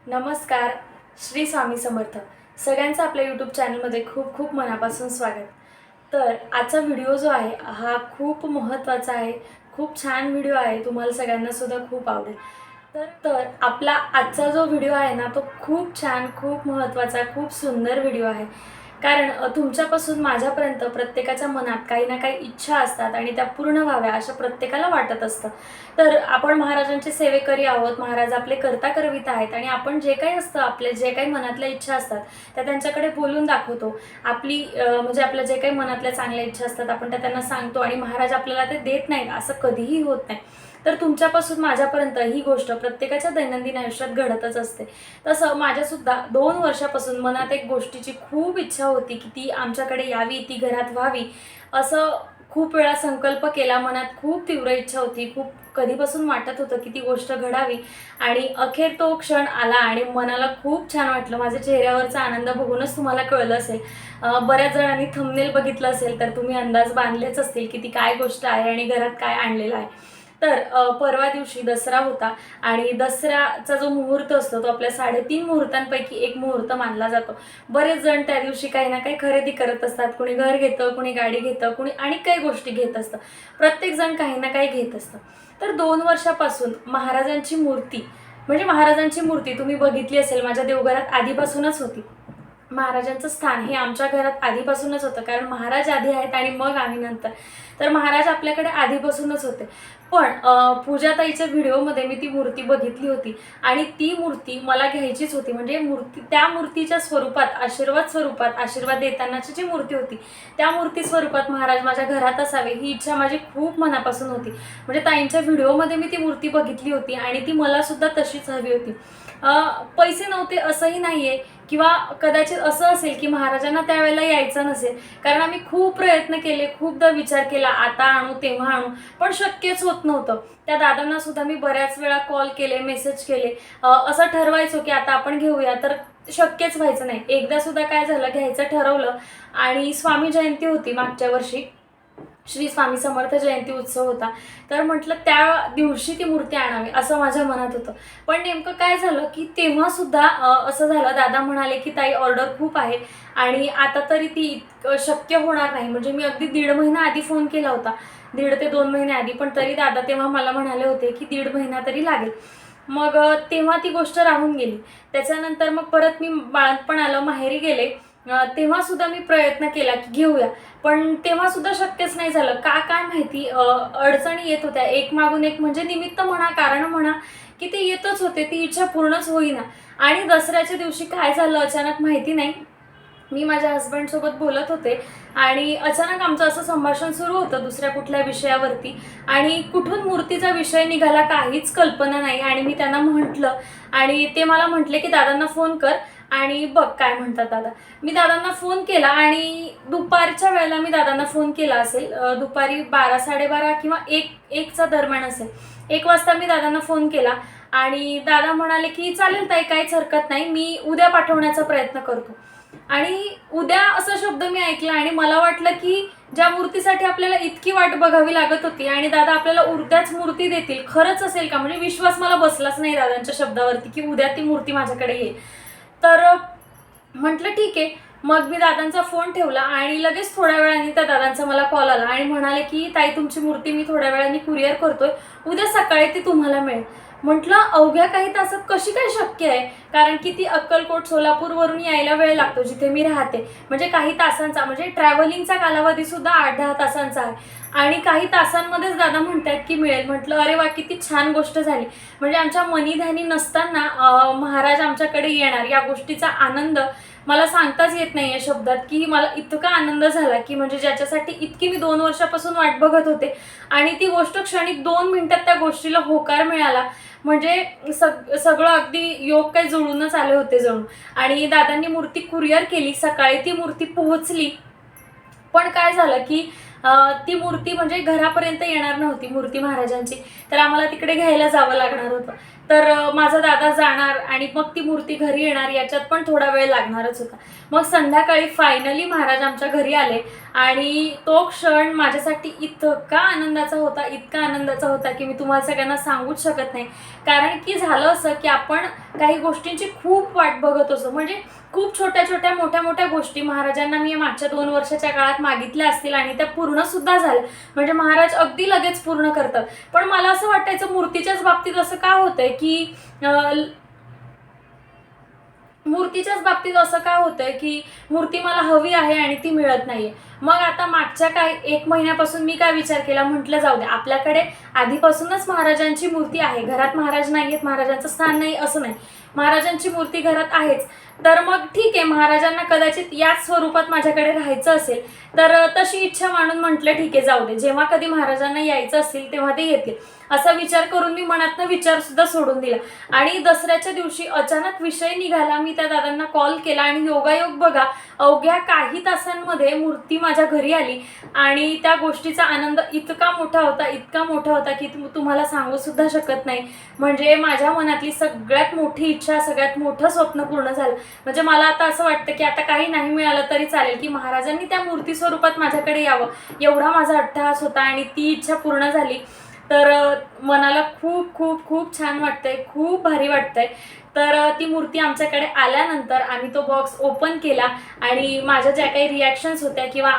नमस्कार. श्री स्वामी समर्थ. सगळ्यांचं आपल्या यूट्यूब चॅनलमध्ये खूप खूप मनापासून स्वागत. तर आजचा व्हिडिओ जो आहे हा खूप महत्त्वाचा आहे. खूप छान व्हिडिओ आहे. तुम्हाला सगळ्यांना सुद्धा खूप आवडेल. तर आपला आजचा जो व्हिडिओ आहे ना, तो खूप छान, खूप महत्त्वाचा, खूप सुंदर व्हिडिओ आहे. कारण तुमच्यापासून माझ्यापर्यंत प्रत्येकाच्या मनात काही ना काही इच्छा असतात आणि त्या पूर्ण व्हाव्या असं प्रत्येकाला वाटत असतं. तर आपण महाराजांचे सेवेकरी आहोत. महाराज आपले कर्ता करविता आहेत आणि आपण जे काही असतं, आपले जे काही मनातल्या इच्छा असतात त्या त्यांच्याकडे बोलून दाखवतो. म्हणजे आपल्या जे काही मनातल्या चांगल्या इच्छा असतात आपण त्या त्यांना सांगतो आणि महाराज आपल्याला ते देत नाहीत असं कधीही होत नाही. तर तुमच्यापासून माझ्यापर्यंत ही गोष्ट प्रत्येकाच्या दैनंदिन आयुष्यात घडतच असते. तसं माझ्यासुद्धा 2 वर्षापासून मनात एक गोष्टीची खूप इच्छा होती की ती आमच्याकडे यावी, ती घरात व्हावी. असं खूप वेळा संकल्प केला, मनात खूप तीव्र इच्छा होती. खूप कधीपासून वाटत होतं की ती गोष्ट घडावी आणि अखेर तो क्षण आला आणि मनाला खूप छान वाटलं. माझ्या चेहऱ्यावरचा आनंद बघूनच तुम्हाला कळलं असेल. बऱ्याच जणांनी थंबनेल बघितलं असेल तर तुम्ही अंदाज बांधलेच असतील की ती काय गोष्ट आहे आणि घरात काय आणलेलं आहे. तर परवा दिवशी दसरा होता आणि दसऱ्याचा जो मुहूर्त असतो तो आपल्या 3.5 मुहूर्तांपैकी एक मुहूर्त मानला जातो. बरेच जण त्या दिवशी काही ना काही खरेदी करत असतात. कुणी घर घेतं, कुणी गाडी घेतं, कुणी आणि काही गोष्टी घेत असतं. प्रत्येक जण काही ना काही घेत असतं. तर 2 वर्षापासून महाराजांची मूर्ती तुम्ही बघितली असेल, माझ्या देवघरात आधीपासूनच होती. महाराजांचं स्थान हे आमच्या घरात आधीपासूनच होतं, कारण महाराज आधी आहेत आणि मग आम्ही नंतर. तर महाराज आपल्याकडे आधीपासूनच होते. पण पूजाताईच्या व्हिडिओमध्ये मी ती मूर्ती बघितली होती आणि ती मूर्ती मला घ्यायचीच होती. म्हणजे त्या मूर्तीच्या स्वरूपात, आशीर्वाद देतानाची जी मूर्ती होती त्या मूर्ती स्वरूपात महाराज माझ्या घरात असावे ही इच्छा माझी खूप मनापासून होती. म्हणजे ताईंच्या व्हिडिओमध्ये मी ती मूर्ती बघितली होती आणि ती मला सुद्धा तशीच हवी होती. पैसे नव्हते असंही नाहीये किंवा कदाचित असं असेल की महाराजांना त्यावेळेला यायचं नसेल, कारण आम्ही खूप प्रयत्न केले, खूपदा विचार केला आता आणू तेव्हा आणू, पण शक्यच होत नव्हतं. त्या दादांना सुद्धा मी बऱ्याच वेळा कॉल केले, मेसेज केले. असं ठरवायचो की आता आपण घेऊया, तर शक्यच व्हायचं नाही. एकदा सुद्धा काय झालं, घ्यायचं ठरवलं आणि स्वामी जयंती होती मागच्या वर्षी, श्री स्वामी समर्थ जयंती उत्सव होता. तर म्हटलं त्या दिवशी ती मूर्ती आणावी असं माझ्या मनात होतं. पण नेमकं काय झालं की तेव्हा सुद्धा असं झालं, दादा म्हणाले की ताई ऑर्डर खूप आहे आणि आता तरी ती शक्य होणार नाही. म्हणजे मी अगदी 1.5 महिना आधी फोन केला होता, 1.5 ते 2 महिने आधी, पण तरी दादा तेव्हा मला म्हणाले होते की 1.5 महिना तरी लागेल. मग तेव्हा ती गोष्ट राहून गेली. त्याच्यानंतर मग परत मी बाळंतपण आलं, माहेरी गेले. तेव्हा सुद्धा मी प्रयत्न केला की घेऊया, पण तेव्हा सुद्धा शक्यच नाही झालं. काय माहिती, अडचणी येत होत्या एक मागून एक. म्हणजे निमित्त म्हणा, कारण म्हणा, की ते येतच होते, ती इच्छा पूर्णच होईना. आणि दसऱ्याच्या दिवशी काय झालं अचानक माहिती नाही, मी माझ्या हस्बंडसोबत बोलत होते आणि अचानक आमचं असं संभाषण सुरू होतं दुसऱ्या कुठल्या विषयावरती आणि कुठून मूर्तीचा विषय निघाला काहीच कल्पना नाही. आणि मी त्यांना म्हटलं आणि ते मला म्हटले की दादांना फोन कर आणि बघ काय म्हणतात दादा. मी दादांना फोन केला आणि दुपारच्या वेळेला मी दादांना फोन केला असेल, दुपारी 12, 12:30 किंवा 1च्या दरम्यान असेल. 1 वाजता मी दादांना फोन केला आणि दादा म्हणाले की चालेल ताई, काहीच हरकत नाही, मी उद्या पाठवण्याचा प्रयत्न करतो. आणि उद्या असा शब्द मी ऐकला आणि मला वाटलं की ज्या मूर्तीसाठी आपल्याला इतकी वाट बघावी लागत होती आणि दादा आपल्याला उद्याच मूर्ती देतील, खरंच असेल का? म्हणजे विश्वास मला बसलाच नाही दादांच्या शब्दावरती की उद्या ती मूर्ती माझ्याकडे येईल. तर म्हटलं ठीक आहे. मग मी दादांचा फोन ठेवला आणि लगेच थोड्या वेळाने त्या दादांचा मला कॉल आला आणि म्हणाले की ताई तुमची मूर्ती मी थोड्या वेळाने कुरिअर करतोय, उद्या सकाळी ती तुम्हाला मिळेल. म्हटलं अवघ्या काही तासात कशी काय शक्य आहे? कारण की ती अक्कलकोट सोलापूरवरून यायला वेळ लागतो जिथे मी राहते. म्हणजे काही तासांचा, म्हणजे ट्रॅव्हलिंगचा कालावधी सुद्धा 8-10 तासांचा आहे आणि काही तासांमध्येच दादा म्हणतात की मिळेल. म्हटलं अरे वा, किती छान गोष्ट झाली. म्हणजे आमच्या मनीधानी नसताना महाराज आमच्याकडे येणार या गोष्टीचा आनंद मला सांगताच येत नाहीये शब्दात, की मला इतका आनंद झाला की म्हणजे ज्याच्यासाठी इतकी मी 2 वर्षापासून वाट बघत होते आणि ती गोष्ट क्षणिक 2 मिनिटात त्या गोष्टीला होकार मिळाला. म्हणजे सगळं अगदी योग काही जुळूनच आले होते जणू. आणि दादांनी मूर्ती कुरिअर केली, सकाळी ती मूर्ती पोहोचली. पण काय झालं की ती मूर्ती म्हणजे घरापर्यंत येणार नव्हती मूर्ती महाराजांची, तर आम्हाला तिकडे घ्यायला जावं लागणार होतं. तर माझा दादा जाणार आणि मग ती मूर्ती घरी येणार, याच्यात पण थोडा वेळ लागणारच होता. मग संध्याकाळी फायनली महाराज आमच्या घरी आले आणि तो क्षण माझ्यासाठी इतका आनंदाचा होता, इतका आनंदाचा होता की मी तुम्हाला सगळ्यांना सांगूच शकत नाही. कारण की झालं असं की आपण काही गोष्टींची खूप वाट बघत असतो, म्हणजे खूप छोट्या छोट्या मोठ्या मोठ्या गोष्टी महाराजांना मी मागच्या 2 वर्षाच्या काळात मागितल्या असतील आणि त्या पूर्ण सुद्धा झाल्या, म्हणजे महाराज अगदी लगेच पूर्ण करतात. पण मला असं वाटायचं मूर्तीच्याच बाबतीत असं का होतंय की मूर्तीच्याच बाबतीत असं का होतंय की मूर्ती मला हवी आहे आणि ती मिळत नाहीये. मग आता मागच्या काही 1 महिन्यापासून मी काय विचार केला, म्हटलं जाऊ दे, आपल्याकडे आधीपासूनच महाराजांची मूर्ती आहे, घरात महाराज नाहीयेत, महाराजांचं स्थान नाही असं नाही, महाराजांची मूर्ती घरात आहेच. तर मग ठीक आहे, महाराजांना कदाचित याच स्वरूपात माझ्याकडे राहायचं असेल तर तशी इच्छा मानून म्हटलं ठीक आहे, जाऊ दे, जेव्हा कधी महाराजांना यायचं असेल तेव्हा ते येतील असा विचार करून मी मनातनं विचार सुद्धा सोडून दिला. आणि दसऱ्याच्या दिवशी अचानक विषय निघाला, मी त्या दादांना कॉल केला आणि योगायोग बघा, अवघ्या काही तासांमध्ये मूर्ती माझ्या घरी आली आणि त्या गोष्टीचा आनंद इतका मोठा होता, इतका मोठा होता की तुम्हाला सांगू सुद्धा शकत नाही. म्हणजे माझ्या मनातली सगळ्यात मोठी इच्छा, सगळ्यात मोठं स्वप्न पूर्ण झालं. म्हणजे मला आता असं वाटतं की आता काही नाही मिळालं तरी चालेल की महाराजांनी त्या मूर्ती स्वरूपात माझ्याकडे यावं, एवढा माझा अट्टहास होता आणि ती इच्छा पूर्ण झाली. तर मनाला खूप खूप खूप छान वाटतंय, खूप भारी वाटतंय. तर ती मूर्ती आमच्याकडे आल्यानंतर आम्ही तो बॉक्स ओपन केला आणि माझ्या ज्या काही रिॲक्शन्स होत्या किंवा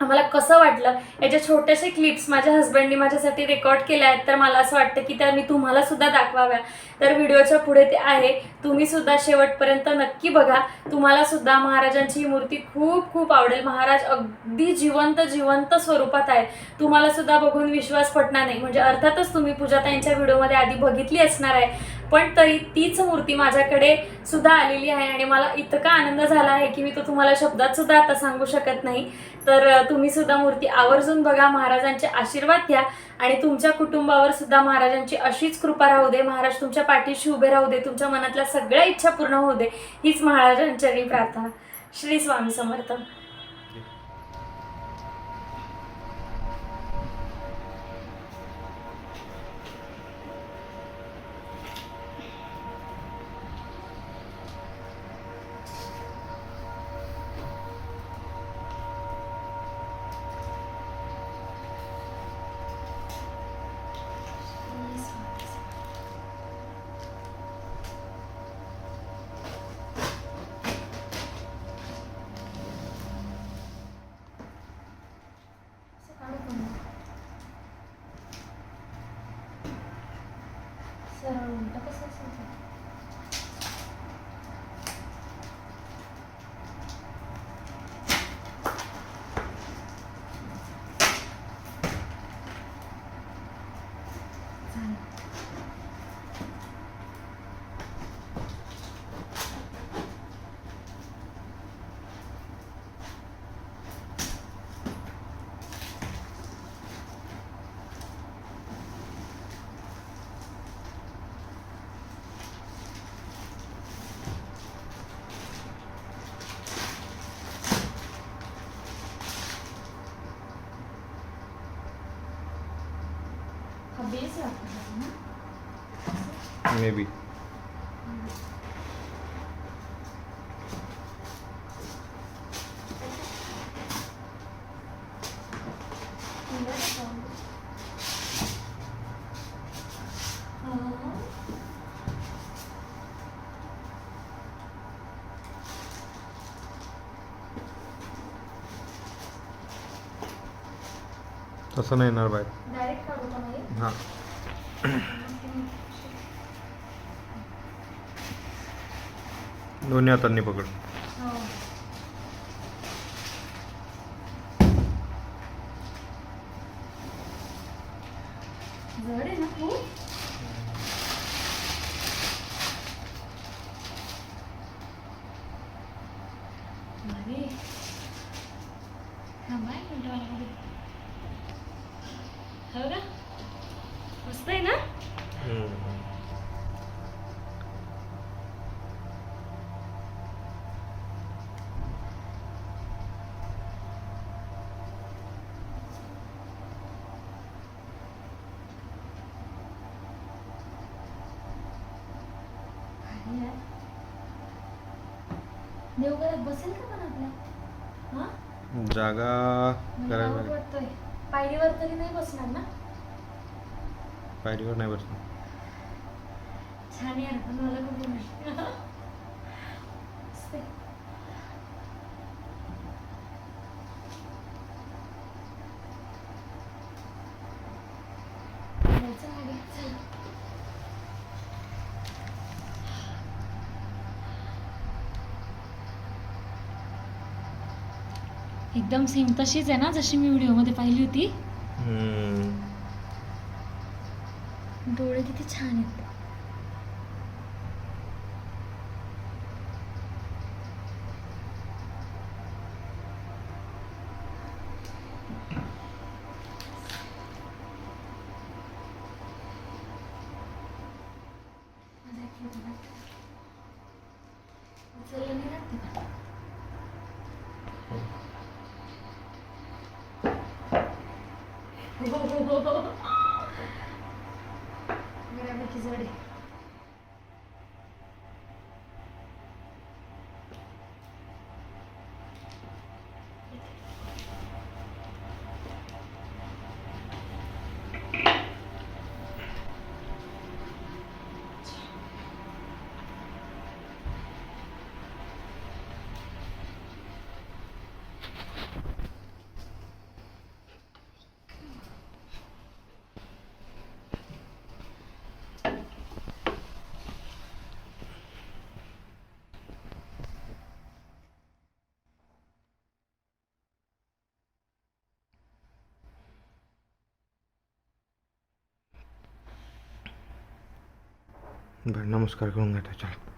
आम्हाला कसं वाटलं याच्या छोट्याशा क्लिप्स माझ्या हस्बंडनी माझ्यासाठी रेकॉर्ड केल्या आहेत. तर मला असं वाटतं की त्या मी तुम्हाला सुद्धा दाखवाव्या. तर व्हिडिओच्या पुढे ते आहे, तुम्ही सुद्धा शेवटपर्यंत नक्की बघा. तुम्हाला सुद्धा महाराजांची ही मूर्ती खूप खूप आवडेल. महाराज अगदी जिवंत स्वरूपात आहे. तुम्हाला सुद्धा बघून विश्वास पटणार नाही, म्हणजे अर्थातच तुम्ही पूजाताईंच्या व्हिडिओमध्ये आधी बघितली असणार आहे, पण तरी तीच मूर्ती माझ्याकडे सुद्धा आलेली आहे आणि मला इतका आनंद झाला आहे की मी तो तुम्हाला शब्दात सुद्धा आता सांगू शकत नाही. तर तुम्ही सुद्धा मूर्ती आवर्जून बघा, महाराजांचे आशीर्वाद घ्या आणि तुमच्या कुटुंबावर सुद्धा महाराजांची अशीच कृपा राहू दे. महाराज तुमच्या पाठीशी उभे राहू दे, तुमच्या मनातल्या सगळ्या इच्छा पूर्ण होऊ दे, हीच महाराजांच्या प्रार्थना. श्री स्वामी समर्थ. Maybe. तसं नाही येणार बाहेर. डायरेक्ट काढू का नाही? हां, दोन्ही हातांनी पकड. जड आहे ना खूप. अरे थांबा एक मिनिट, मला हो का मस्त आहे ना. देवघरात बसेल का पण आपल्या? हा जागा मला करायला आवड लागेल. वाटतोय. पायरीवर तरी नाही बसणार ना? पायरीवर नाही बसणार. छान यार, पण मला खूप आवडलं. मस्त आहे. जायचं मागे, चल. एकदम सेम तशीच आहे ना जशी मी व्हिडिओमध्ये पाहिली होती. डोळे किती छान आहेत. उचललं नाही राहते का? बऱ्यापैकी जड आहे. बरं, नमस्कार करून घ्या त्याच्याला.